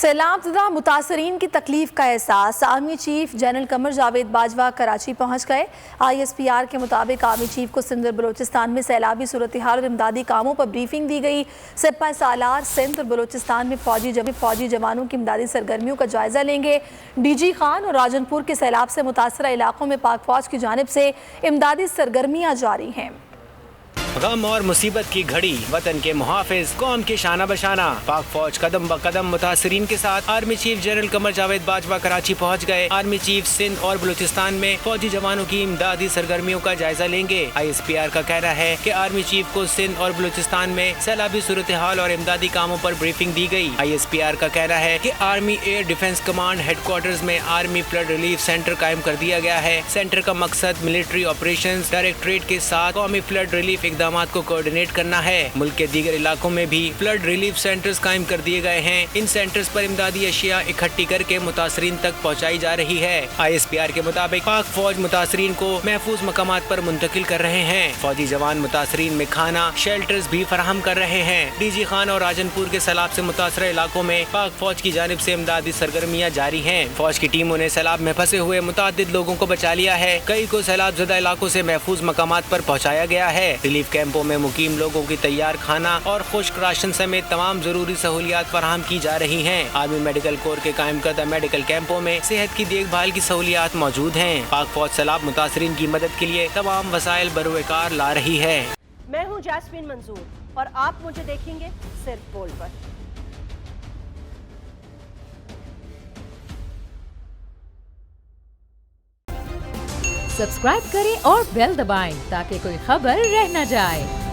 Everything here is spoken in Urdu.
سیلاب زدہ متاثرین کی تکلیف کا احساس army chief general Qamar Javed Bajwa Karachi پہنچ گئے۔ ISPR کے مطابق آرمی چیف کو سندھ اور بلوچستان میں سیلابی صورتحال اور امدادی کاموں پر بریفنگ دی گئی۔ سپہ سالار سندھ اور بلوچستان میں فوجی جوانوں کی امدادی سرگرمیوں کا جائزہ لیں گے۔ DG خان اور راجن پور کے سیلاب سے متاثرہ علاقوں میں پاک فوج کی جانب سے امدادی سرگرمیاں جاری ہیں۔ غم اور مصیبت کی گھڑی، وطن کے محافظ، قوم کے شانہ بشانہ، پاک فوج قدم بقدم متاثرین کے ساتھ۔ Army chief general Qamar Javed Bajwa Karachi پہنچ گئے۔ آرمی چیف سندھ اور بلوچستان میں فوجی جوانوں کی امدادی سرگرمیوں کا جائزہ لیں گے۔ ISPR کا کہنا ہے کہ آرمی چیف کو سندھ اور بلوچستان میں سیلابی صورتحال اور امدادی کاموں پر بریفنگ دی گئی۔ ISPR کا کہنا ہے کہ army air defence command headquarters میں آرمی فلڈ ریلیف سینٹر قائم کر دیا گیا ہے۔ سینٹر کا مقصد ملٹری آپریشنز ڈائریکٹوریٹ کے ساتھ قومی فلڈ ریلیف اقدامات کو کوارڈینیٹ کرنا ہے۔ ملک کے دیگر علاقوں میں بھی فلڈ ریلیف سینٹرز قائم کر دیے گئے ہیں۔ ان سینٹرز پر امدادی اشیاء اکٹھی کر کے متاثرین تک پہنچائی جا رہی ہے۔ ISPR کے مطابق پاک فوج متاثرین کو محفوظ مقامات پر منتقل کر رہے ہیں۔ فوجی جوان متاثرین میں کھانا، شیلٹرز بھی فراہم کر رہے ہیں۔ DG خان اور راجن پور کے سیلاب سے متاثرہ علاقوں میں پاک فوج کی جانب سے امدادی سرگرمیاں جاری ہیں۔ فوج کی ٹیموں نے سیلاب میں پھنسے ہوئے متعدد لوگوں کو بچا لیا ہے۔ کئی کو سیلاب زدہ علاقوں سے محفوظ مقامات پر پہنچایا گیا ہے۔ ریلیف کیمپوں میں مقیم لوگوں کی تیار کھانا اور خشک راشن سمیت تمام ضروری سہولیات فراہم کی جا رہی ہیں۔ آرمی میڈیکل کور کے قائم کردہ میڈیکل کیمپوں میں صحت کی دیکھ بھال کی سہولیات موجود ہیں۔ پاک فوج سیلاب متاثرین کی مدد کے لیے تمام وسائل بروئے کار لا رہی ہے۔ میں ہوں جاسمین منظور اور آپ مجھے دیکھیں گے صرف بول پر۔ سبسکرائب کریں اور بیل دبائیں تاکہ کوئی خبر رہ نہ جائے۔